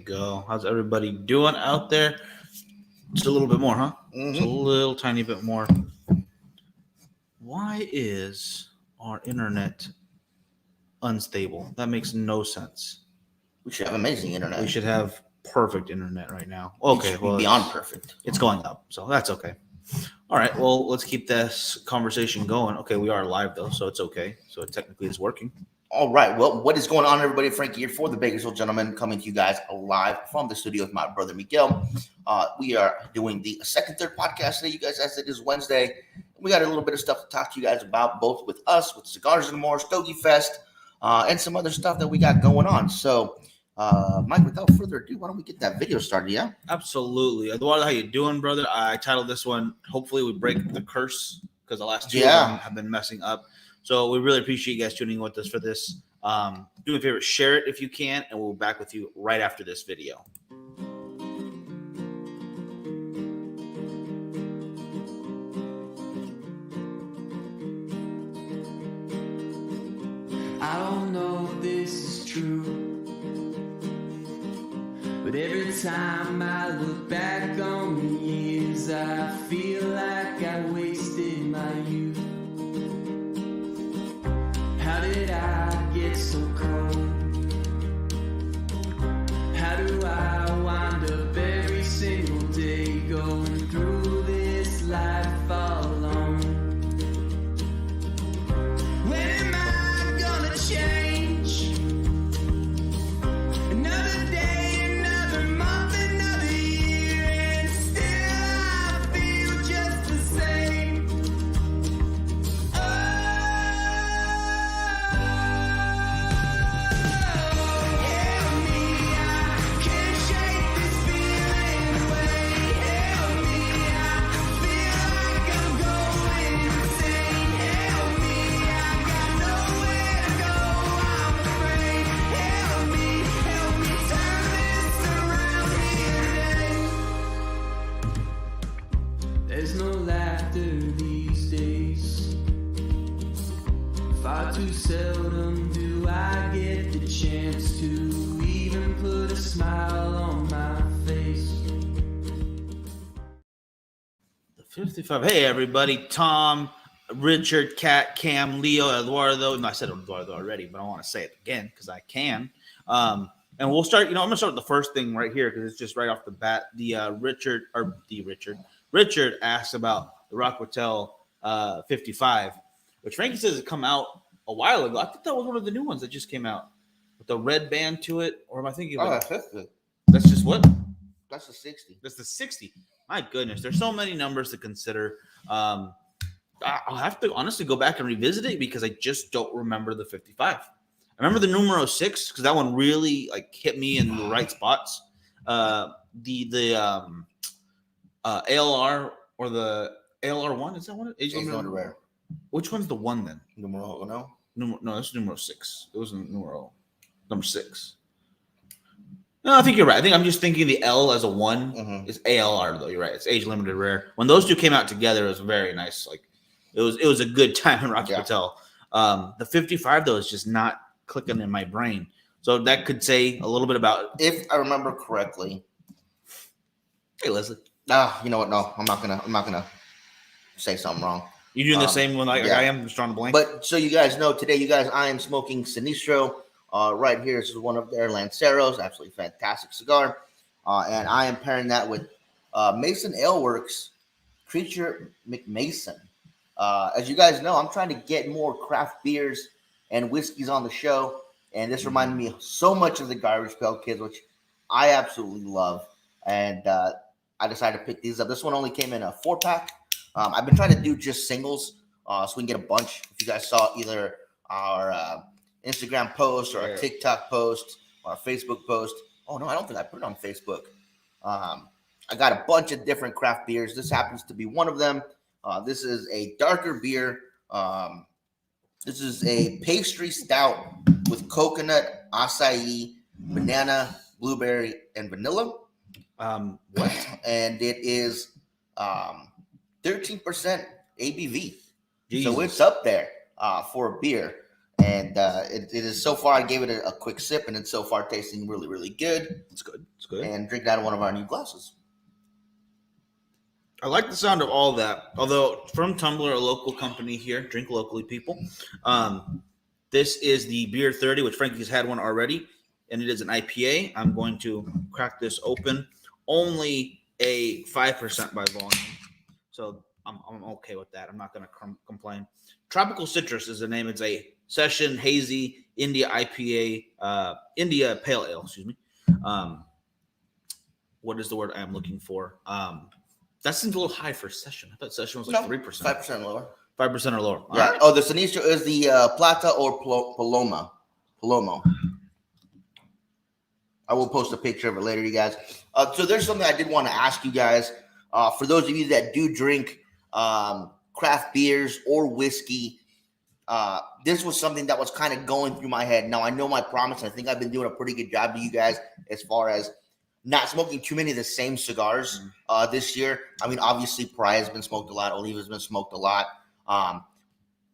go. How's everybody doing out there? Just a little bit more, huh? Just a little tiny bit more. Why is our internet unstable? That makes no sense. We should have amazing internet. We should have perfect internet right now. Okay, well, beyond perfect. It's going up, so that's okay. All right, well, let's keep this conversation going. Okay, we are live though, so it's okay. So technically, it's working. All right. Well, what is going on, everybody? Frankie here for the Bakersfield Gentlemen, coming to you guys live from the studio with my brother Miguel. We are doing the third podcast today, you guys, as it is Wednesday. We got a little bit of stuff to talk to you guys about, both with us, with Cigars and More, Stogie Fest, and some other stuff that we got going on. So, Mike, without further ado, why don't we get that video started? Yeah, absolutely. Eduardo, how you doing, brother? I titled this one, hopefully we break the curse, because the last two of them have been messing up. So we really appreciate you guys tuning in with us for this. Do me a favor, share it if you can, and we'll be back with you right after this video. I don't know if this is true, but every time I look back on the years, I feel like I wasted my youth. How did I get so cold? How do I wind up every single day going through this life all alone? When am I gonna change? Another day, another month, another year, and still I feel just the same. There's no laughter these days. Far too seldom do I get the chance to even put a smile on my face. The 55. Hey, everybody. Tom, Richard, Kat, Cam, Leo, Eduardo. No, I said Eduardo already, but I want to say it again because I can. And we'll start, I'm going to start with the first thing right here because it's just right off the bat. Richard asked about the Rockwell 55, which Frankie says has come out a while ago. I think that was one of the new ones that just came out with the red band to it. Or am I thinking about that's just what? That's the 60. That's the 60. My goodness, there's so many numbers to consider. I'll have to honestly go back and revisit it because I just don't remember the 55. I remember the numero 6 because that one really hit me in the right spots. The ALR or the ALR1, is that one? Age limited rare. Which one's the one then? No, that's numero 6. It was number 6. No, I think you're right. I think I'm just thinking the L as a 1 is ALR though. You're right. It's age limited rare. When those two came out together, it was very nice. It was a good time in Rocky Patel. The 55 though is just not clicking in my brain. So that could say a little bit about, if I remember correctly. Hey Leslie. You know what? No, I'm not gonna say something wrong. You doing the same one I am? Just drawing a blank. But so you guys know today, I am smoking Sinistro. Right here, this is one of their Lanceros, absolutely fantastic cigar, and I am pairing that with Mason Ale Works Creature McMason. As you guys know, I'm trying to get more craft beers and whiskeys on the show, and this reminded me so much of the Garbage Pail Kids, which I absolutely love, and I decided to pick these up. This one only came in a 4-pack. I've been trying to do just singles so we can get a bunch. If you guys saw either our Instagram post or a TikTok post or a Facebook post. Oh, no, I don't think I put it on Facebook. I got a bunch of different craft beers. This happens to be one of them. This is a darker beer. This is a pastry stout with coconut, acai, banana, blueberry, and vanilla. And it is 13% ABV. Jesus. So it's up there for a beer. And it is so far. I gave it a quick sip, and it's so far tasting really, really good. It's good. It's good. And drink it out of one of our new glasses. I like the sound of all that. Although from Tumbler, a local company here, drink locally, people. This is the Beer 30, which Frankie's had one already, and it is an IPA. I'm going to crack this open. Only a 5% by volume, so I'm okay with that. I'm not going to complain. Tropical Citrus is the name. It's a session hazy India IPA, India Pale Ale. Excuse me. What is the word I'm looking for? That seems a little high for session. I thought session was like 3%. 5% lower. 5% or lower. Yeah. Right. Oh, the Sinistro is the Plata or Palomo. I will post a picture of it later, you guys. So there's something I did want to ask you guys. For those of you that do drink craft beers or whiskey, this was something that was kind of going through my head. Now, I know my promise. I think I've been doing a pretty good job to you guys as far as not smoking too many of the same cigars this year. I mean, obviously, Pariah has been smoked a lot. Oliva's been smoked a lot.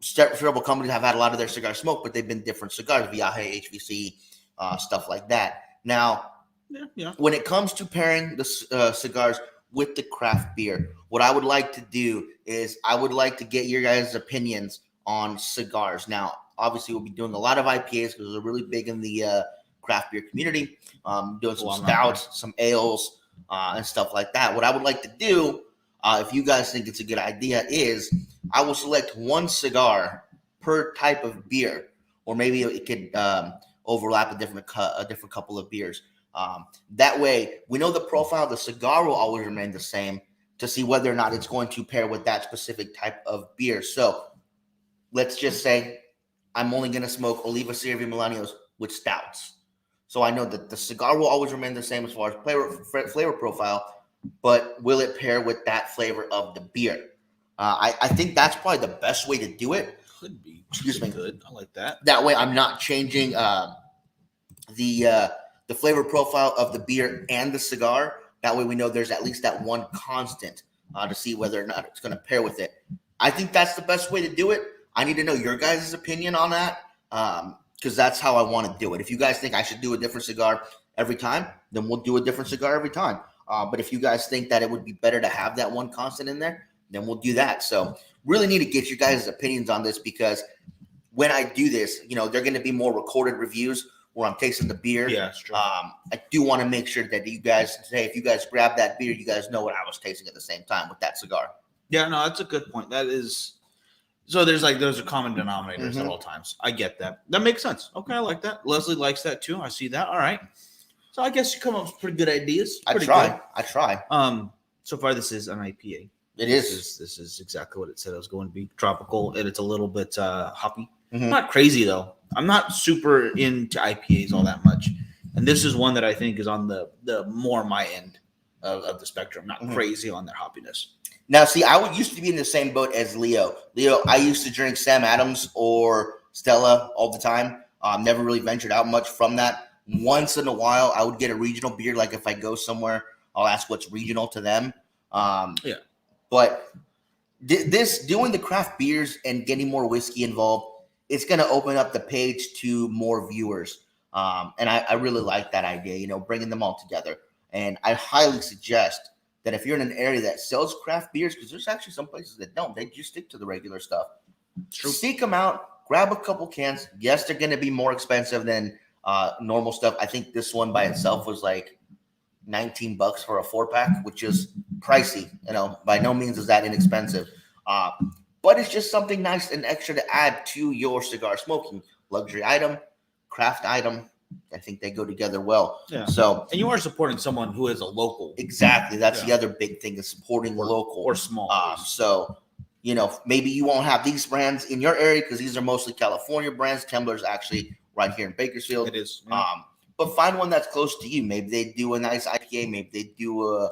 Several companies have had a lot of their cigars smoked, but they've been different cigars, Viaje, HVC, stuff like that. Now, when it comes to pairing the cigars with the craft beer, what I would like to do is I would like to get your guys' opinions on cigars. Now, obviously, we'll be doing a lot of IPAs because they're really big in the craft beer community, doing some stouts, some ales, and stuff like that. What I would like to do, if you guys think it's a good idea, is I will select one cigar per type of beer, or maybe it could overlap a different couple of beers. That way, we know the profile of the cigar will always remain the same to see whether or not it's going to pair with that specific type of beer. So let's just say I'm only going to smoke Oliva Sierra Milanios with stouts. So I know that the cigar will always remain the same as far as flavor profile, but will it pair with that flavor of the beer? I think that's probably the best way to do it. Could be. Excuse me. Good. I like that. That way I'm not changing the flavor profile of the beer and the cigar. That way we know there's at least that one constant to see whether or not it's going to pair with it. I think that's the best way to do it. I need to know your guys' opinion on that because that's how I want to do it. If you guys think I should do a different cigar every time, then we'll do a different cigar every time. But if you guys think that it would be better to have that one constant in there, then we'll do that. So really need to get you guys' opinions on this because when I do this, they're going to be more recorded reviews where I'm tasting the beer. Yeah, that's true. I do want to make sure that you guys say, if you guys grab that beer, you guys know what I was tasting at the same time with that cigar. Yeah, no, that's a good point. That is, so there's a common denominators at all times. I get that. That makes sense. Okay, I like that. Leslie likes that too. I see that. All right. So I guess you come up with pretty good ideas. I try. So far this is an IPA. This is exactly what it said it was going to be. Tropical, and it's a little bit hoppy. Mhm. Not crazy though. I'm not super into IPAs all that much, and this is one that I think is on the more my end of the spectrum. Not crazy on their hoppiness. Now, see, I used to be in the same boat as Leo. I used to drink Sam Adams or Stella all the time. Never really ventured out much from that. Once in a while, I would get a regional beer. Like if I go somewhere, I'll ask what's regional to them. But this doing the craft beers and getting more whiskey involved, it's going to open up the page to more viewers. And I really like that idea, bringing them all together. And I highly suggest that if you're in an area that sells craft beers, because there's actually some places that don't, they just stick to the regular stuff. Seek them out, grab a couple cans. Yes, they're going to be more expensive than normal stuff. I think this one by itself was like $19 for a 4-pack, which is pricey. By no means is that inexpensive. But it's just something nice and extra to add to your cigar smoking. Luxury item, craft item. I think they go together well. Yeah. So, and you are supporting someone who is a local. Exactly. That's the other big thing is supporting local or small. So, maybe you won't have these brands in your area because these are mostly California brands. Tumbler's actually right here in Bakersfield. It is. Yeah. But find one that's close to you. Maybe they do a nice IPA. Maybe they do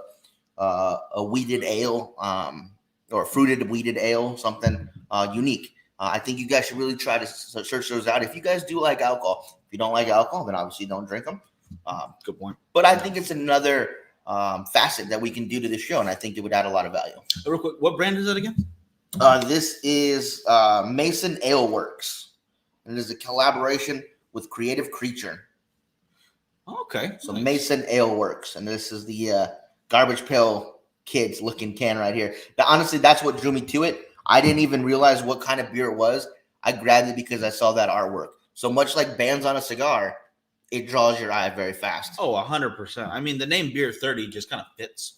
a wheated ale or fruited wheated ale, something unique. I think you guys should really try to search those out. If you guys do like alcohol, if you don't like alcohol, then obviously don't drink them. Good point. But I think it's another facet that we can do to the show, and I think it would add a lot of value. Real quick, what brand is that again? This is Mason Ale Works. and it is a collaboration with Creative Creature. Okay. So nice. Mason Ale Works, and this is the Garbage Pail Kids looking can right here. But honestly, that's what drew me to it. I didn't even realize what kind of beer it was. I grabbed it because I saw that artwork. So much like bands on a cigar, it draws your eye very fast. Oh, 100%. I mean, the name Beer 30 just kind of fits.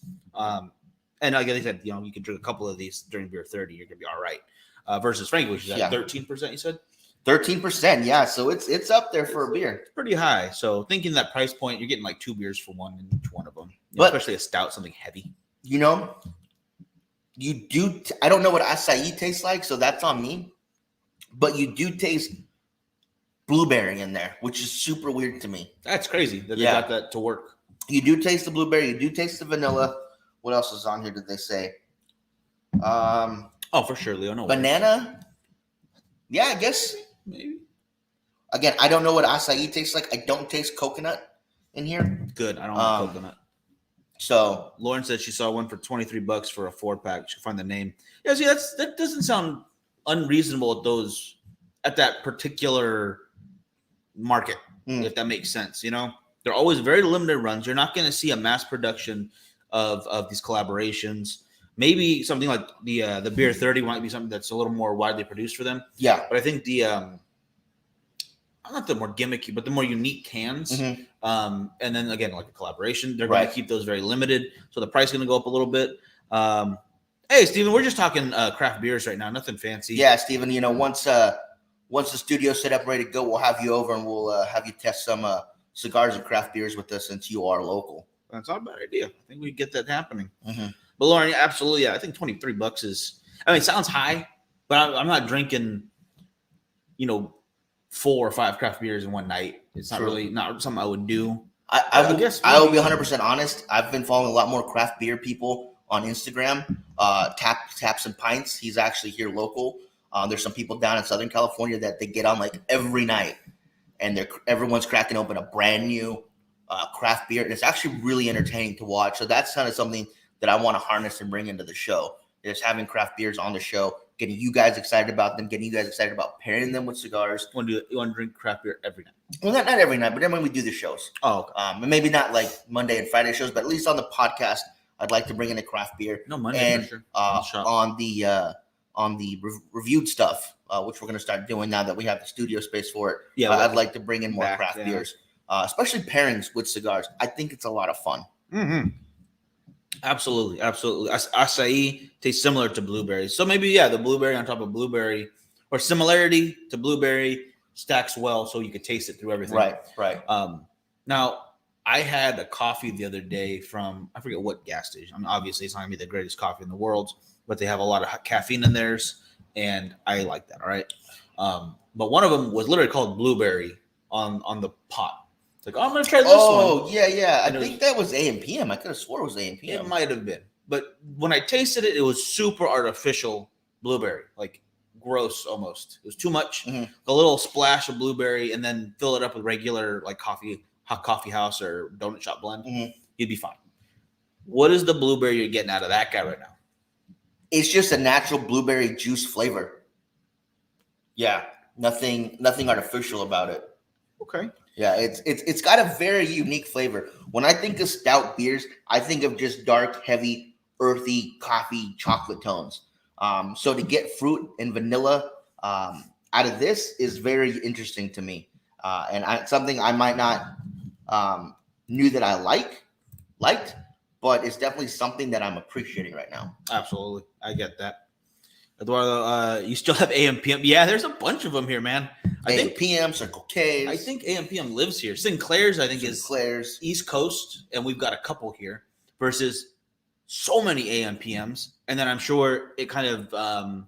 And like I said, you can drink a couple of these during Beer 30, you're gonna be all right. Versus Frankie, which is at 13%. You said 13%, yeah. So it's up there for a beer. it's pretty high. So thinking that price point, you're getting like 2 beers for one in each one of them. But- especially a stout, something heavy. You know, you do. I don't know what acai tastes like, so that's on me. But you do taste blueberry in there, which is super weird to me. That's crazy that they Yeah. got that to work. You do taste the blueberry. You do taste the vanilla. What else is on here? Did they say? Oh, for sure, Leo. No worries. Banana. Yeah, I guess. Maybe. Again, I don't know what acai tastes like. I don't taste coconut in here. Good. I don't want coconut. So Lauren said she saw one for $23 for a 4-pack. She'll find the name. Yeah, see, that doesn't sound unreasonable at that particular market, if that makes sense. They're always very limited runs. You're not going to see a mass production of these collaborations. Maybe something like the Beer 30 might be something that's a little more widely produced for them. yeah, But I think not the more gimmicky, but the more unique cans. Mhm. And then again, like a collaboration, they're going Right. to keep those very limited. So the price is going to go up a little bit. Hey, Steven, we're just talking craft beers right now. Nothing fancy. yeah, Steven. Once the studio's set up, ready to go, we'll have you over and we'll have you test some cigars and craft beers with us since you are local. That's not a bad idea. I think we can get that happening. Mhm. But Lauren, yeah, absolutely. Yeah, I think $23 it sounds high, but I'm not drinking, 4 or 5 craft beers in one night. It's not True. really not something I would do. I guess I will maybe- be 100% honest. I've been following a lot more craft beer people on Instagram. Taps and Pints. He's actually here local. There's some people down in Southern California that they get on like every night, and everyone's cracking open a brand new craft beer, and it's actually really entertaining to watch. So that's kind of something that I want to harness and bring into the show. Is having craft beers on the show, getting you guys excited about them, getting you guys excited about pairing them with cigars. You want to drink craft beer every night? Well, not every night, but then when we do the shows. Oh, okay. And maybe not like Monday and Friday shows, but at least on the podcast, I'd like to bring in a craft beer. No money And for sure. on the reviewed stuff, which we're going to start doing now that we have the studio space for it. Yeah, I'd like to bring in more back, craft yeah. beers, especially pairings with cigars. I think it's a lot of fun. Mm-hmm. Absolutely. Acai tastes similar to blueberry. So maybe, the blueberry on top of blueberry or similarity to blueberry stacks well so you could taste it through everything. Right. Now, I had a coffee the other day from, I forget what gas station. I mean, obviously, it's not going to be the greatest coffee in the world, but they have a lot of caffeine in theirs, and I like that, all right? But one of them was literally called blueberry on the pot. It's like, I'm going to try this one. Oh, yeah. I And it think that was AM/PM. I could have swore it was AM/PM. It might have been. But when I tasted it, it was super artificial blueberry, like gross almost. It was too much. Mhm. A little splash of blueberry and then fill it up with regular like hot coffee house or donut shop blend. Mhm. You'd be fine. What is the blueberry you're getting out of that guy right now? It's just a natural blueberry juice flavor. Yeah, nothing artificial about it. Okay. Yeah, it's got a very unique flavor. When I think of stout beers, I think of just dark, heavy, earthy coffee chocolate tones. So to get fruit and vanilla out of this is very interesting to me, and something I might not knew that I liked, but it's definitely something that I'm appreciating right now. Absolutely. I get that. Eduardo, you still have AM/PM. Yeah, there's a bunch of them here, man. I think PM, Circle K's. I think AM/PM lives here. Sinclair's, I think, is Sinclair's. East Coast, and we've got a couple here versus so many AM/PMs. And then I'm sure it kind of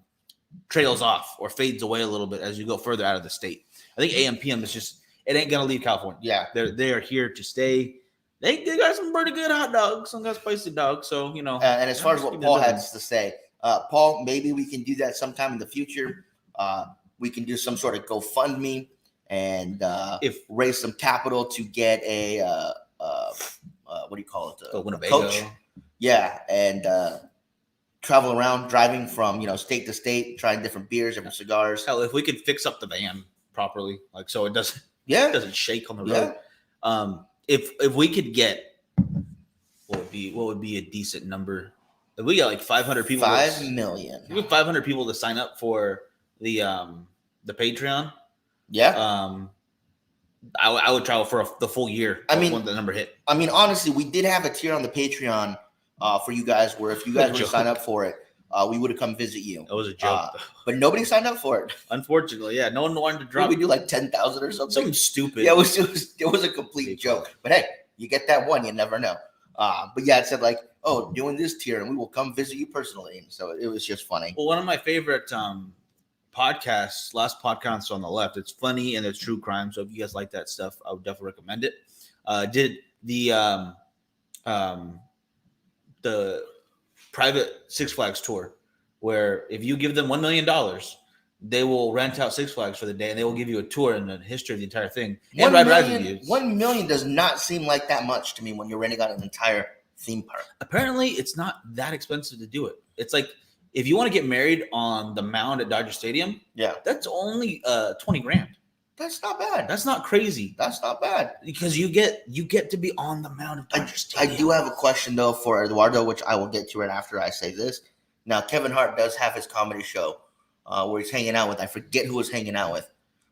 trails off or fades away a little bit as you go further out of the state. I think AM/PM is just, it ain't going to leave California. Yeah. They are here to stay. They got some pretty good hot dogs, some got spicy dogs. So, And as far as what keep it Paul going. has to say, Paul, maybe we can do that sometime in the future. We can do some sort of GoFundMe and raise some capital to get a what do you call it? Go Winnebago. Coach. Yeah, and travel around, driving from state to state, trying different beers, different cigars. Hell, if we could fix up the van, properly, like so it doesn't Yeah. shake on the Yeah. road. If we could get what would be a decent number? If we got like 500 people, 5 million. we have 500 people to sign up for the Patreon. Yeah. I would travel for the full year. I mean, when the number hit. I mean, honestly, we did have a tier on the Patreon for you guys where if you guys were to Joke. sign up for it, we would have come visit you. It was a joke. But nobody signed up for it. Unfortunately, yeah, no one wanted to Did drop we do like 10,000 or something? something stupid. Yeah, it was a complete joke. But hey, you get that one, you never know. But yeah, it said like, oh, doing this tier, and we will come visit you personally. And so it was just funny. Well, one of my favorite podcasts, Last Podcast on the Left. It's funny and it's true crime. So if you guys like that stuff, I would definitely recommend it. Did the private Six Flags tour, where if you give them $1 million, they will rent out Six Flags for the day, and they will give you a tour and the history of the entire thing. And ride rides with you. 1 million does not seem like that much to me when you're renting out an entire theme park. Apparently, it's not that expensive to do it. It's like if you want to get married on the mound at Dodger Stadium, Yeah, that's only $20,000. that's not bad. That's not crazy That's not bad. because you get to be on the mound of Dodger I Stadium. do have a question though for Eduardo, which I will get to right after I say this. Now, Kevin Hart does have his comedy show where he's hanging out with, I forget who he's hanging out with,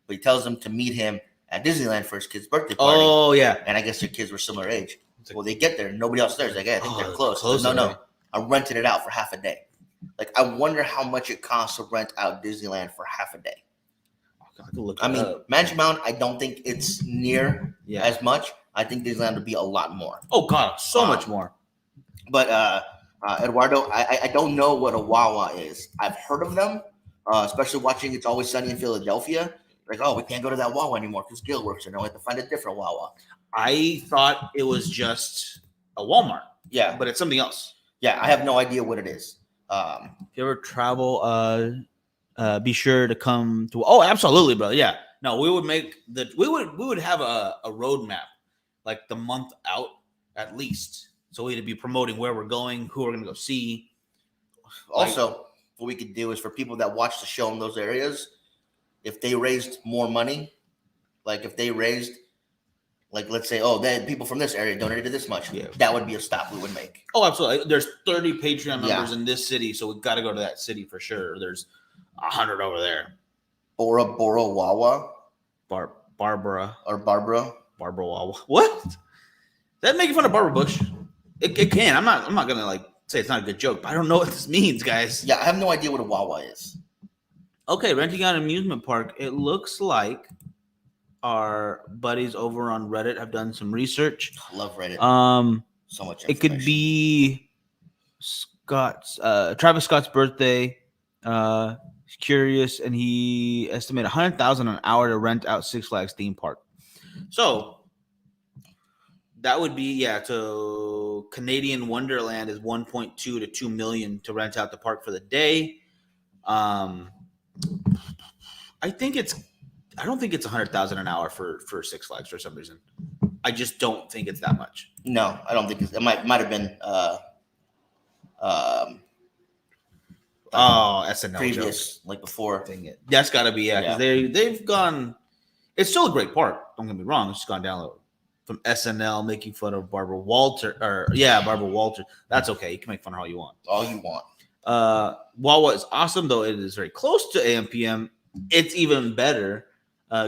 but he tells him to meet him at Disneyland for his kid's birthday party. Oh yeah, And I guess their kids were similar age. Well, they get there and nobody else there. It's like, hey, I think Oh, they're close. close No, already. I rented it out for half a day. Like, I wonder how much it costs to rent out Disneyland for half a day. I could look I it mean, up. Magic Mountain, I don't think it's near Yeah. as much. I think Disneyland would be a lot more. Oh god, so much more. But Eduardo, I don't know what a Wawa is. I've heard of them, especially watching It's Always Sunny in Philadelphia. Like, oh, we can't go to that Wawa anymore because Gil works there. Now we have to find a different Wawa. I thought it was just a Walmart, Yeah, but it's something else. yeah, I have no idea what it is. If you ever travel, be sure to come to. Oh, absolutely, bro. Yeah. No, we would we would have a roadmap like the month out at least. So we'd be promoting where we're going, who we're gonna go see. Also, what we could do is for people that watch the show in those areas, if they raised more money, like if they raised, like let's say, oh, then people from this area donated this much, Yeah. that would be a stop we would make. Oh, absolutely. There's 30 Patreon Yeah. members in this city, so we've got to go to that city for sure. There's 100 over there. Bora Bora Wawa Barbara or Barbara. Wawa. What? Is that making fun of Barbara Bush? It can. I'm not gonna like say it's not a good joke, but I don't know what this means, guys. Yeah, I have no idea what a Wawa is. Okay, renting out an amusement park. It looks like our buddies over on Reddit have done some research. I love Reddit. So much. It could information. be Travis Scott's birthday. He's curious, and he estimated $100,000 an hour to rent out Six Flags theme park. So that would be to Canadian Wonderland is 1.2 to 2 million to rent out the park for the day. I don't think it's $100,000 an hour for Six Flags for some reason. I just don't think it's that much. No, I don't think it might have been SNL previous, jokes. like before. Dang it. That's got to be because they've gone. It's still a great park. Don't get me wrong. It's just gone down from SNL making fun of Barbara Walter. Barbara Walter. That's okay. You can make fun of all you want. All you want. Wawa is awesome, though it is very close to AM/PM. It's even better.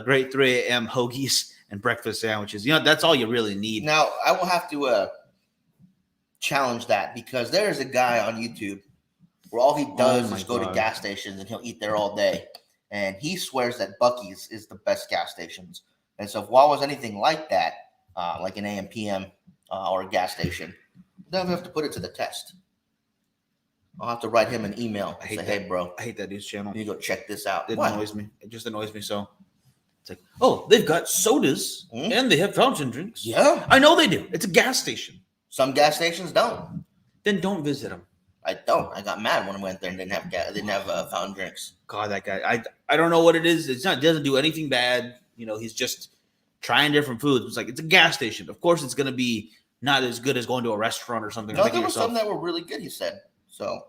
Great 3 a.m. hoagies and breakfast sandwiches. That's all you really need. Now, I will have to challenge that because there is a guy on YouTube where all he does my is go to God. gas stations and he'll eat there all day. And he swears that Buc-ee's is the best gas stations. And so if Wawa's anything like that, like an AM/PM or a gas station, then we have to put it to the test. I'll have to write him an email and say, hey, bro, I hate that news channel. you need to go check this out. It What? annoys me. It just annoys me so. It's like, oh, they've got sodas and they have fountain drinks. Yeah. I know they do. It's a gas station. Some gas stations don't. Then don't visit them. I don't. I got mad when I went there and didn't have fountain drinks. God, that guy. I don't know what it is. It doesn't do anything bad. He's just trying different foods. It's like it's a gas station. Of course, it's gonna be not as good as going to a restaurant or something. No, there were some that were really good, he said. So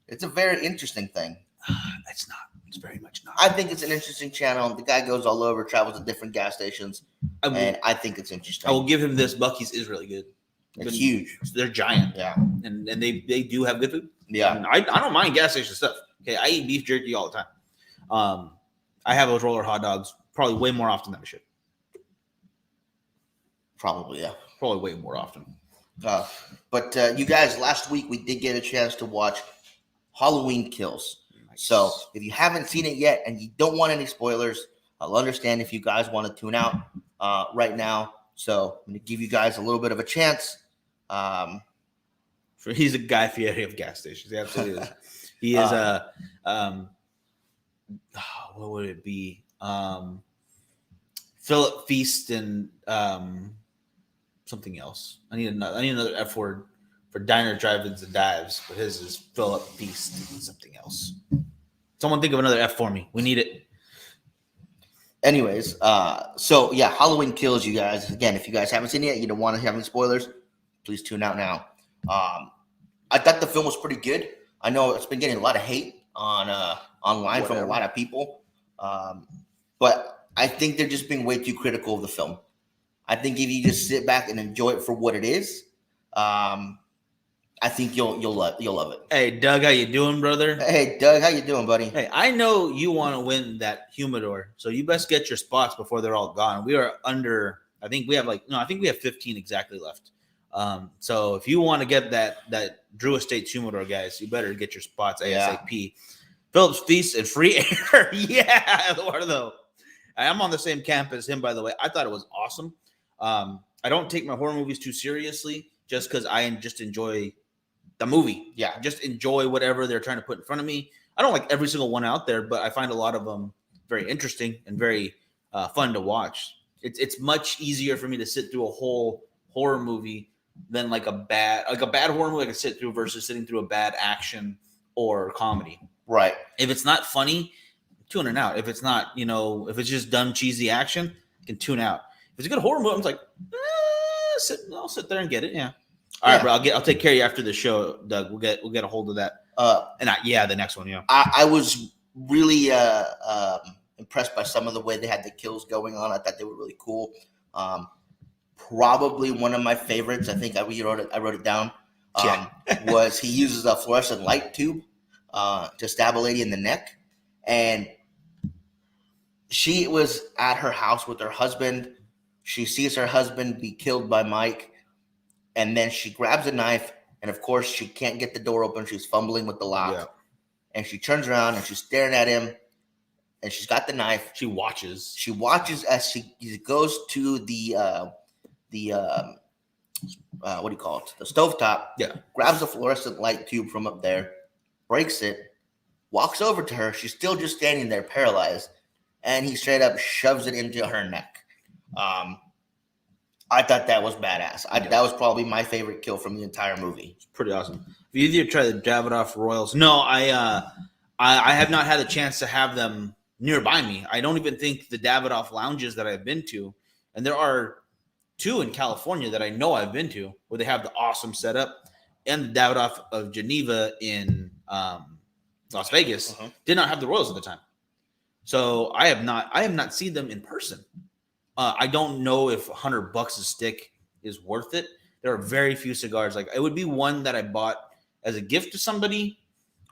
it's a very interesting thing. It's not. It's very much not. I think it's an interesting channel. The guy goes all over, travels to different gas stations, and I think it's interesting. I will give him this. Buc-ee's is really good. It's huge. They're giant. Yeah. And they do have good food. Yeah. And I don't mind gas station stuff. Okay, I eat beef jerky all the time. I have those roller hot dogs probably way more often than I should. Probably, yeah. Probably way more often. But you guys, last week we did get a chance to watch Halloween Kills. Nice. So if you haven't seen it yet and you don't want any spoilers, I'll understand if you guys want to tune out right now. So I'm going to give you guys a little bit of a chance. He's a Guy Fieri of gas stations. He absolutely is. He is what would it be? Philip Feast and something else. I need another F word for diner, drive-ins, and dives, but his is Philip Feast and something else. Someone think of another F for me. We need it. Anyways, so yeah, Halloween Kills, you guys. Again, if you guys haven't seen it yet, you don't want to have any spoilers, please tune out now. I thought the film was pretty good. I know it's been getting a lot of hate on online from a lot of people, but I think they're just being way too critical of the film. I think if you just sit back and enjoy it for what it is, I think you'll love it. Hey, Doug, how you doing, brother? Hey, Doug, how you doing, buddy? Hey, I know you want to win that humidor, so you best get your spots before they're all gone. We are under. I think we have 15 exactly left. So if you want to get that Drew Estates humidor, guys, you better get your spots ASAP. Yeah. Phillips Feast and Free Air, yeah, Eduardo. I'm on the same camp as him, by the way. I thought it was awesome. I don't take my horror movies too seriously, just because I just enjoy the movie. Yeah, just enjoy whatever they're trying to put in front of me. I don't like every single one out there, but I find a lot of them very interesting and very fun to watch. It's much easier for me to sit through a whole horror movie than like a bad horror movie I can sit through versus sitting through a bad action or comedy. Right. If it's not funny, tune it out. If it's not, if it's just dumb, cheesy action, you can tune out. If it's a good horror movie, I'm like, I'll sit there and get it. Yeah. All right, bro. I'll take care of you after the show, Doug. We'll get a hold of that. The next one. Yeah. I was really impressed by some of the way they had the kills going on. I thought they were really cool. Probably one of my favorites. I think I wrote it down. Was he uses a fluorescent light tube to stab a lady in the neck, and she was at her house with her husband. She sees her husband be killed by Mike, and then she grabs a knife, and of course she can't get the door open. She's fumbling with the lock, and she turns around and she's staring at him, and she's got the knife. She watches as he goes to the what do you call it? The stovetop. Yeah. Grabs a fluorescent light tube from up there, breaks it, walks over to her. She's still just standing there, paralyzed, and he straight up shoves it into her neck. I thought that was badass. That was probably my favorite kill from the entire movie. It's pretty awesome. Have you either tried the Davidoff Royals? No, I have not had a chance to have them nearby me. I don't even think the Davidoff lounges that I've been to, and there are 2 in California that I know I've been to where they have the awesome setup, and the Davidoff of Geneva in Las Vegas did not have the Royals at the time. So I have not seen them in person. I don't know if $100 a stick is worth it. There are very few cigars. Like it would be one that I bought as a gift to somebody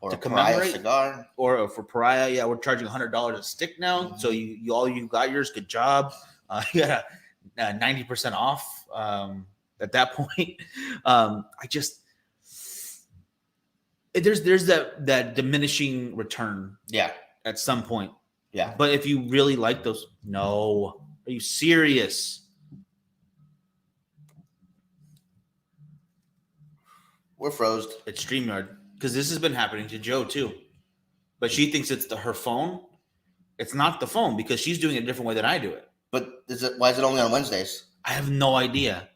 or to a commemorate cigar, or for Pariah. Yeah, we're charging $100 a stick now. Mm-hmm. So you got yours. Good job. You got 90% off at that point. There's that diminishing return. Yeah, at some point. Yeah, but if you really like those, no. Are you serious? We're froze. It's StreamYard. Because this has been happening to Joe too. But she thinks it's her phone. It's not the phone because she's doing it a different way than I do it. But why is it only on Wednesdays? I have no idea.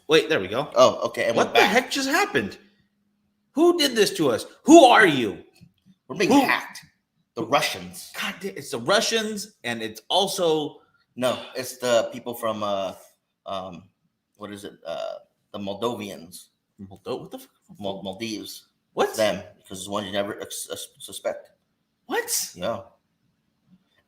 Wait, there we go. Oh, okay. And what the heck just happened? Who did this to us? Who are you? We're being hacked. The Russians. God damn, it's the Russians, and it's also no, it's the people from what is it? The Moldovians. What the fuck? Maldives. What? Them, because it's one you never suspect. What? Yeah.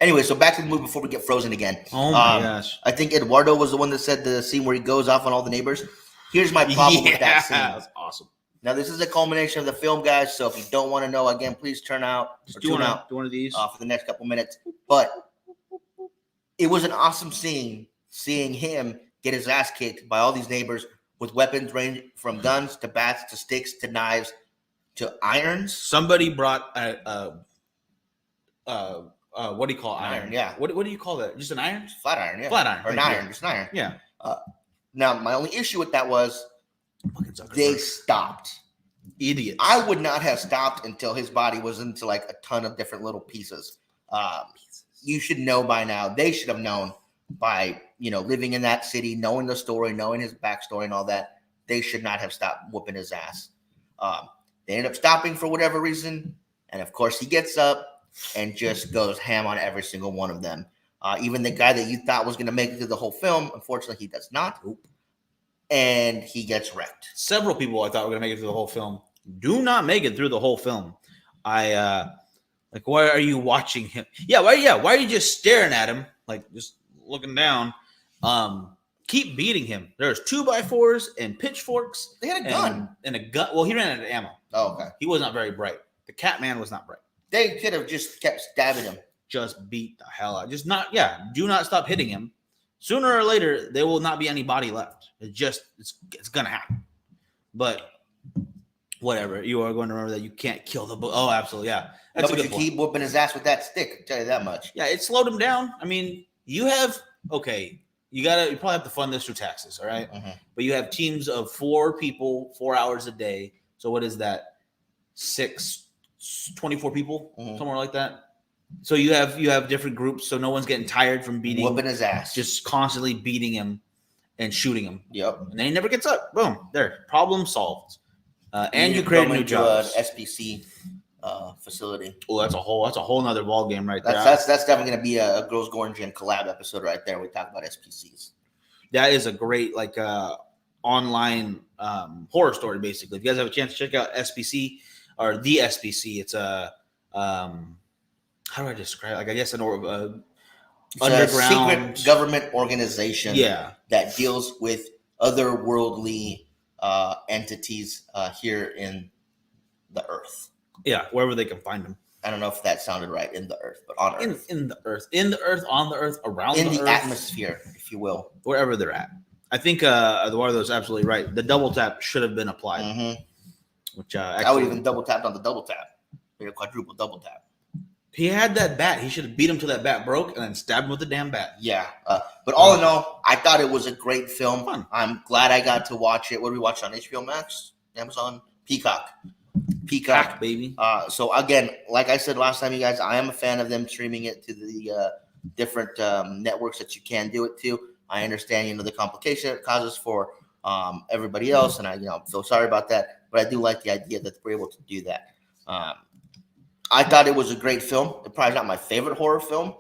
Anyway, so back to the movie before we get frozen again. Oh my gosh. I think Eduardo was the one that said the scene where he goes off on all the neighbors. Here's my problem with that scene. That's awesome. Now, this is a culmination of the film, guys. So if you don't want to know, again, please turn out or tune out Do one of these. for the next couple minutes. But it was an awesome scene seeing him get his ass kicked by all these neighbors with weapons ranging from guns to bats to sticks to knives to irons. Somebody brought what do you call iron? Yeah. What do you call that? Just an iron? Flat iron, yeah. Flat iron. Or an Thank you. iron, just an iron. Yeah. Now, my only issue with that was Fucking Zuckerberg. they stopped. Idiots. I would not have stopped until his body was into like a ton of different little pieces. You should know by now. They should have known by, living in that city, knowing the story, knowing his backstory and all that. They should not have stopped whooping his ass. They ended up stopping for whatever reason. And of course, he gets up and just goes ham on every single one of them. Even the guy that you thought was going to make it through the whole film, unfortunately, he does not. And he gets wrecked. Several people I thought were going to make it through the whole film do not make it through the whole film. Why are you watching him? Why are you just staring at him? Like, just looking down. Keep beating him. There's 2x4s and pitchforks. They had a gun. And a gun. Well, he ran out of ammo. Oh, okay. He was not very bright. The Catman was not bright. They could have just kept stabbing him. Just beat the hell out. Do not stop hitting him. Sooner or later, there will not be any body left. It's gonna happen. But whatever. You are going to remember that you can't kill the Oh, absolutely, yeah. That's But you keep whooping his ass with that stick. I'll tell you that much. Yeah, it slowed him down. I mean, you probably have to fund this through taxes, all right? Mm-hmm. But you have teams of 4 people, 4 hours a day. So what is that? 24 people, somewhere like that. So you have different groups, so no one's getting tired from Whooping his ass. just constantly beating him and shooting him. Yep. And then he never gets up. Boom, there, problem solved. And you go create new into jobs. an SPC facility. Oh, that's a whole nother ball game right there. That's definitely going to be a Girls Gorgon collab episode right there. We talk about SPCs. That is a great online horror story. Basically, if you guys have a chance to check out SPC or the SPC, it's a how do I describe? I guess underground a secret government organization. Yeah, that deals with otherworldly entities here in the Earth. Yeah, wherever they can find them. I don't know if that sounded right, in the Earth, but on Earth. In the Earth, on the Earth, around in the Earth, atmosphere, if you will, wherever they're at. I think Eduardo's absolutely right. The double tap should have been applied. Mm-hmm. Which I would even double tapped on the double tap. Maybe a quadruple double tap. He had that bat. He should have beat him till that bat broke and then stabbed him with the damn bat. Yeah. But all in all, I thought it was a great film. Fun. I'm glad I got to watch it. What did we watch on HBO Max? Amazon? Peacock, baby. So again, like I said last time, you guys, I am a fan of them streaming it to the different networks that you can do it to. I understand, the complication it causes for everybody else, and I feel sorry about that. But I do like the idea that we're able to do that. I thought it was a great film. It's probably not my favorite horror film.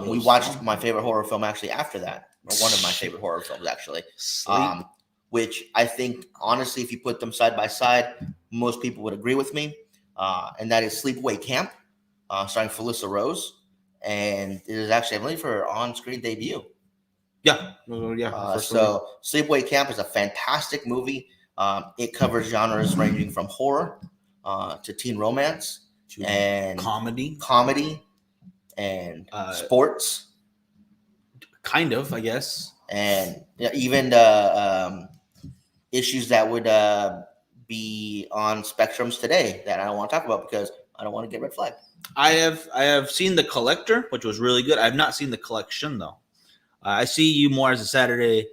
We watched my favorite horror film actually after that. Or one of my favorite horror films actually. Which I think, honestly, if you put them side by side, most people would agree with me. And that is Sleepaway Camp, starring Felissa Rose. And it is actually, I believe, her on-screen debut. Yeah. So Sleepaway Camp is a fantastic movie. It covers genres ranging from horror to teen romance and comedy and sports. Kind of, I guess. And even the issues that would be on spectrums today that I don't want to talk about because I don't want to get red flagged. I have seen The Collector, which was really good. I have not seen The Collection though. I see you more as a Saturday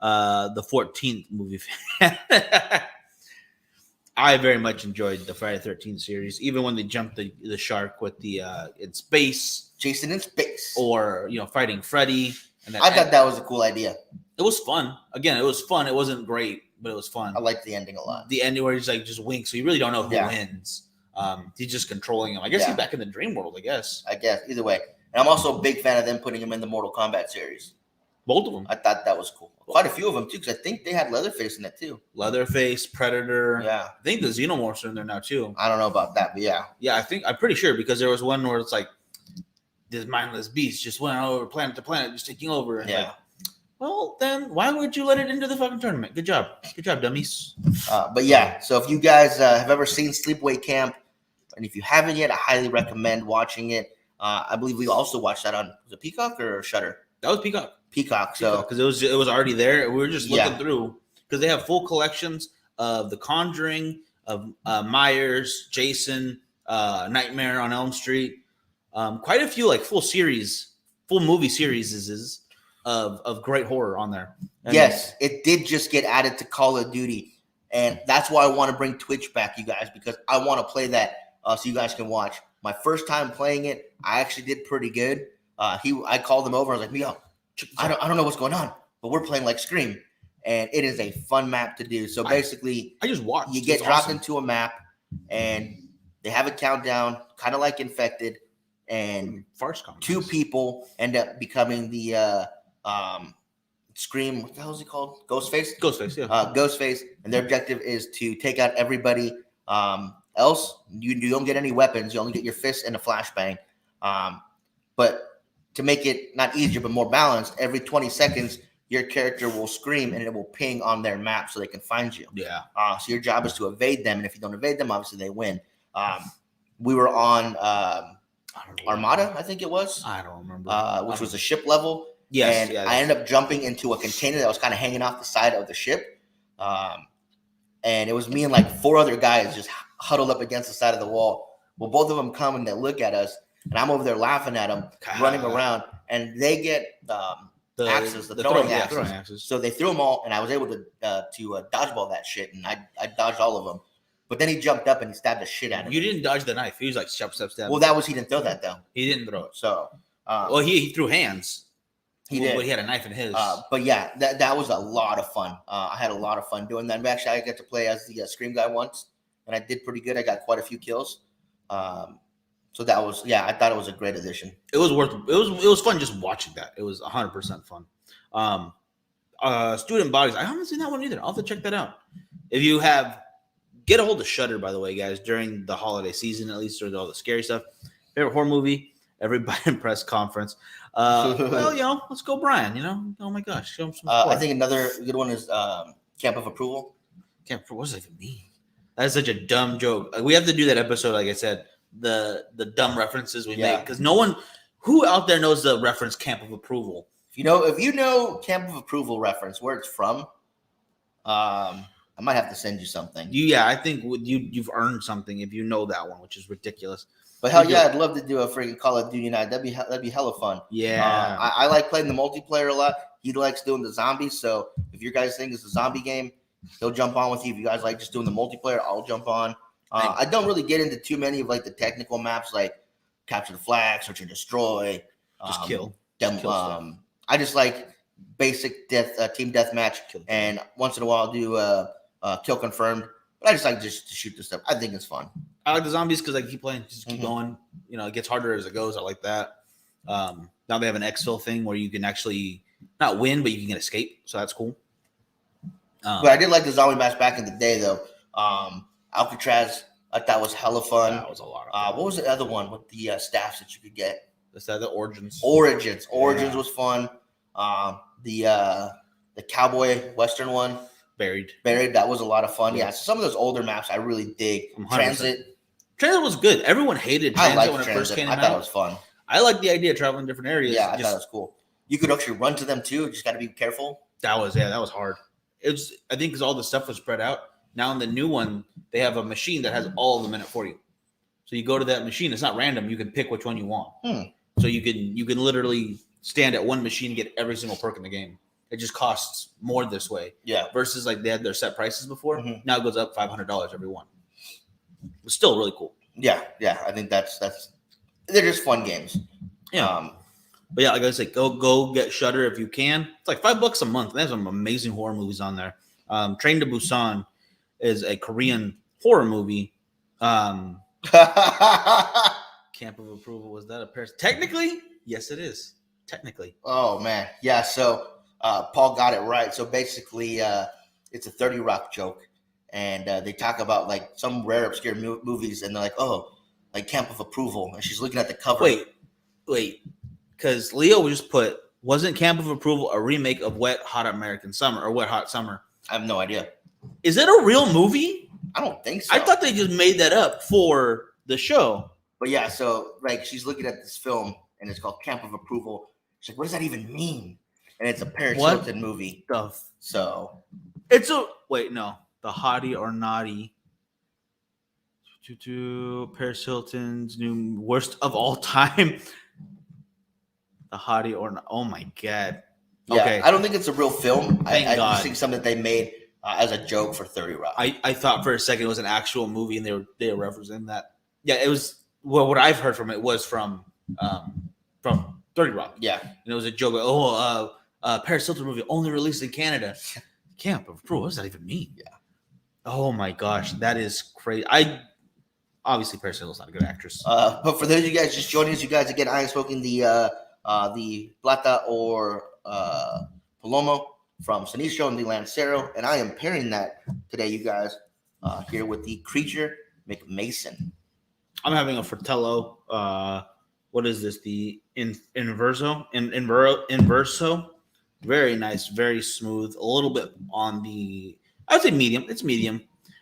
the 14th movie fan. I very much enjoyed the Friday the 13th series, even when they jumped the shark with the in space, Jason in space, or fighting Freddy. And I thought that was a cool idea. It was fun. Again, it was fun. It wasn't great, but it was fun. I liked the ending a lot. The ending where he's just winks, so you really don't know who wins. He's just controlling him. I guess he's back in the dream world. I guess either way. And I'm also a big fan of them putting him in the Mortal Kombat series. Both of them. I thought that was cool. Of quite a few of them too, because I think they had Leatherface in it too. Leatherface, Predator. Yeah, I think the Xenomorphs are in there now too. I don't know about that, but yeah. Yeah, I'm pretty sure because there was one where it's like this mindless beast just went over planet to planet, just taking over. And Yeah. like, well, then why would you let it into the fucking tournament? Good job, dummies. But yeah, so if you guys have ever seen Sleepaway Camp, and if you haven't yet, I highly recommend watching it. I believe we also watched that on was it Peacock or Shudder? That was Peacock. Peacock. So Because it was already there. We were just looking Yeah. through because they have full collections of The Conjuring, of Myers, Jason, Nightmare on Elm Street. Quite a few like full movie series of great horror on there. And yes, it did just get added to Call of Duty, and that's why I want to bring Twitch back, you guys, because I want to play that so you guys can watch. My first time playing it, I actually did pretty good. I called him over. I was like, "Yo, I don't know what's going on, but we're playing like Scream, and it is a fun map to do." So basically, I just watched. you get It's dropped awesome. into a map, and they have a countdown, kind of like Infected, and farce comedy. 2 people end up becoming the Scream. What the hell is he called? Ghostface. Ghostface, yeah. Ghostface, and their objective is to take out everybody else. You don't get any weapons. You only get your fists and a flashbang. But to make it not easier but more balanced, every 20 seconds your character will scream and it will ping on their map so they can find you. Yeah. So your job is to evade them, and if you don't evade them, obviously they win. We were on Armada, I think it was, I don't remember. which was a ship level. Yes. And I ended up jumping into a container that was kind of hanging off the side of the ship. And it was me and like 4 other guys just huddled up against the side of the wall. Well, both of them come and they look at us, and I'm over there laughing at them, running around, and they get axes, the throwing axes. So they threw them all, and I was able to dodgeball that shit, and I dodged all of them. But then he jumped up and he stabbed the shit out of me. You didn't dodge the knife. He was like step. Well, he didn't throw that though. He didn't throw it. So Well, he threw hands. he did. But he had a knife in his. But yeah, that was a lot of fun. I had a lot of fun doing that. And actually, I got to play as the Scream guy once, and I did pretty good. I got quite a few kills. So that was, I thought it was a great addition. It was fun just watching that. It was 100% fun. Student Bodies. I haven't seen that one either. I'll have to check that out. If you get a hold of Shudder, by the way, guys, during the holiday season, at least, or all the scary stuff. Favorite horror movie? Everybody in press conference. Well, let's go, Brian. Oh my gosh, show him some support. I think another good one is Camp of Approval. What does that even mean? That is such a dumb joke. We have to do that episode, like I said, the dumb references we make, because no one who out there knows the reference Camp of Approval. If you know Camp of Approval reference, where it's from, I might have to send you something. I think you've earned something if you know that one, which is ridiculous. But hell yeah, I'd love to do a freaking Call of Duty night. That'd be hella fun. Yeah, I like playing the multiplayer a lot. He likes doing the zombies. So if your guys think it's a zombie game, he'll jump on with you. If you guys like just doing the multiplayer, I'll jump on. I don't really get into too many of like the technical maps, like capture the flag, search and destroy, just kill. I just like basic team deathmatch, and once in a while I'll do kill confirmed. But I just like just to shoot this stuff. I think it's fun. I like the zombies because I keep playing, just keep going. It gets harder as it goes. I like that. Now they have an exfil thing where you can actually not win, but you can escape. So that's cool. But I did like the zombie match back in the day, though. Alcatraz, I thought was hella fun. That was a lot of fun. What was the other one with the staffs that you could get? Is that the Origins? Origins was fun. The cowboy western one, Buried. That was a lot of fun. Yeah. So some of those older maps I really dig. 100%. Transit was good. Everyone hated Transit when it first came out. I thought it was fun. I like the idea of traveling different areas. Yeah, I thought it was cool. You could actually run to them too. Just got to be careful. That was hard. I think because all the stuff was spread out. Now in the new one, they have a machine that has all of them in it for you. So you go to that machine. It's not random. You can pick which one you want. So you can literally stand at one machine and get every single perk in the game. It just costs more this way. Yeah. Versus like they had their set prices before. Now it goes up $500 every one. It's still really cool. Yeah. I think that's they're just fun games. Yeah. But yeah, like I said, go get Shudder if you can. It's like $5 a month. They have some amazing horror movies on there. Train to Busan is a Korean horror movie. Camp of Approval, was that a Paris? Technically, yes, it is. Technically. Oh man, yeah. So Paul got it right. So basically, it's a 30 Rock joke, and they talk about like some rare obscure movies, and they're like, "Oh, like Camp of Approval," and she's looking at the cover. Wait, because Leo just put, wasn't Camp of Approval a remake of Wet Hot American Summer or Wet Hot Summer? I have no idea. Is it a real movie? I don't think so. I thought they just made that up for the show. But yeah, so like she's looking at this film, and it's called Camp of Approval. She's like, "What does that even mean?" And it's a Paris Hilton movie. So it's a the Hottie or Naughty. Paris Hilton's new worst of all time. The Hottie or oh my god. Yeah, okay. I don't think it's a real film. I God. just think something that they made as a joke for 30 Rock. I thought for a second it was an actual movie and they were referencing that. Yeah, it was. Well, what I've heard from it was from 30 Rock. Yeah, and it was a joke. Paris Hilton movie only released in Canada. Camp of Approval. What does that even mean? Yeah. Oh my gosh, that is crazy. Obviously Paris Hilton's not a good actress. but for those of you guys just joining us, you guys again, I am smoking the Plata or Palomo from Sinistro and the Lancero, and I am pairing that today, you guys, here with the Creature McMason. I'm having a Fratello. What is this? The Inverso. Very nice, very smooth. A little bit on the, I would say medium. It's medium.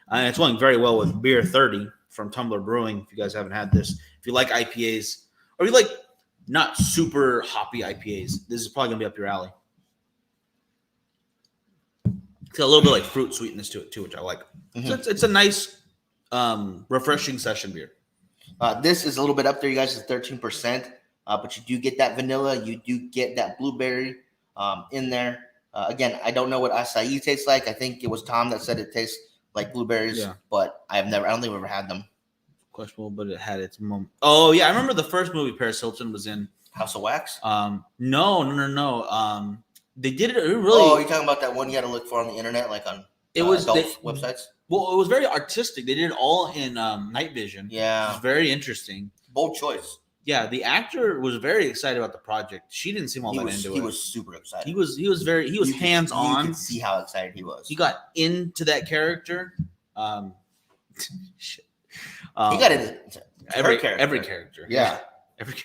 And it's going very well with Beer 30 from Tumbler Brewing. If you guys haven't had this, if you like IPAs or you like not super hoppy IPAs, this is probably gonna be up your alley. It's got a little bit like fruit sweetness to it too, which I like. Mm-hmm. So it's a nice, refreshing session beer. This is a little bit up there, you guys. It's 13%, but you do get that vanilla. You do get that blueberry in there. Again, I don't know what acai tastes like. I think it was Tom that said it tastes like blueberries, but I don't think I've ever had them. Questionable, but it had its moment. Oh yeah, I remember the first movie Paris Hilton was in. House of Wax? No. They did it really. Oh, you're talking about that one you had to look for on the internet, like on websites? Well, it was very artistic. They did it all in night vision. Yeah. It was very interesting. Bold choice. Yeah, the actor was very excited about the project. She didn't seem all that into it. He was super excited. He was hands on. You could see how excited he was. He got into that character. Shit. He got into every character. Yeah. Every.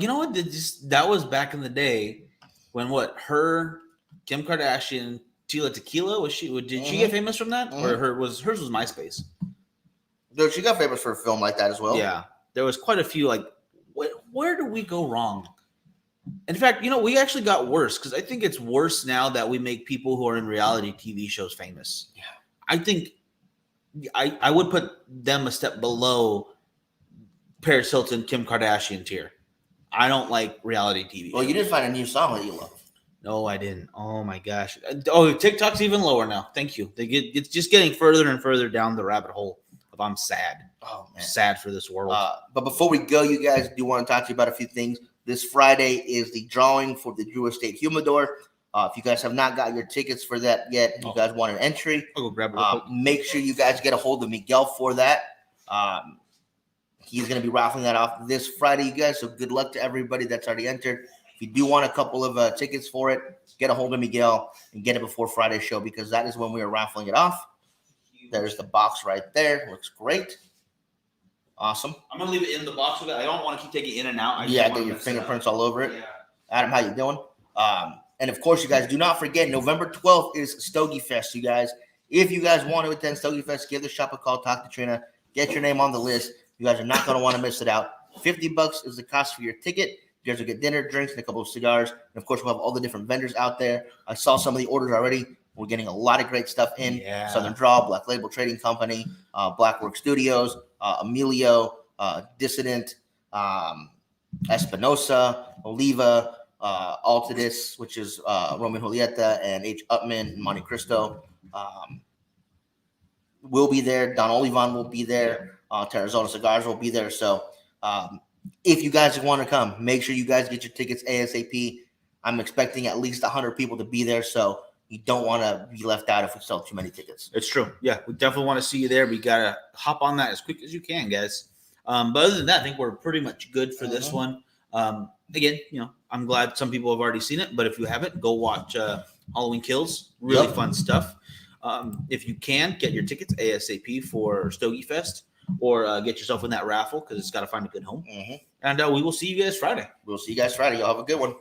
You know what? That was back in the day when Kim Kardashian, Tila Tequila, did she get famous from that, or hers was MySpace? Dude, she got famous for a film like that as well. Yeah, there was quite a few. Like, where do we go wrong? In fact, we actually got worse because I think it's worse now that we make people who are in reality TV shows famous. Yeah, I think I would put them a step below Paris Hilton, Kim Kardashian tier. I don't like reality TV. Well, you did find a new song that you love. No, I didn't. Oh my gosh. Oh, TikTok's even lower now. Thank you. It's just getting further and further down the rabbit hole of I'm sad. Oh man, sad for this world. But before we go, you guys, do want to talk to you about a few things. This Friday is the drawing for the Drew Estate Humidor. If you guys have not got your tickets for that yet, you guys want an entry, I'll go grab it. Make sure you guys get a hold of Miguel for that. He's going to be raffling that off this Friday, you guys. So good luck to everybody that's already entered. If you do want a couple of tickets for it, get a hold of Miguel and get it before Friday's show because that is when we are raffling it off. There's the box right there. Looks great. Awesome. I'm going to leave it in the box with it. I don't want to keep taking it in and out. Get your fingerprints all over it. Yeah. Adam, how you doing? And of course, you guys do not forget, November 12th is Stogie Fest, you guys. If you guys want to attend Stogie Fest, give the shop a call, talk to Trina, get your name on the list. You guys are not going to want to miss it out. $50 is the cost for your ticket. You guys will get dinner, drinks, and a couple of cigars. And, of course, we'll have all the different vendors out there. I saw some of the orders already. We're getting a lot of great stuff in. Yeah. Southern Draw, Black Label Trading Company, Blackwork Studios, Emilio, Dissident, Espinosa, Oliva, Altidis, which is Roman Julieta, and H. Upman, and Monte Cristo. We'll be there. Don Olivan will be there. Terrazona Cigars will be there. So if you guys want to come, make sure you guys get your tickets ASAP. I'm expecting at least 100 people to be there. So you don't want to be left out if we sell too many tickets. It's true. Yeah, we definitely want to see you there. We got to hop on that as quick as you can, guys. But other than that, I think we're pretty much good for this one. again, I'm glad some people have already seen it, but if you haven't, go watch Halloween Kills. Really fun stuff. If you can, get your tickets ASAP for Stogie Fest, or get yourself in that raffle because it's got to find a good home. And we will see you guys Friday. We'll see you guys Friday. Y'all have a good one.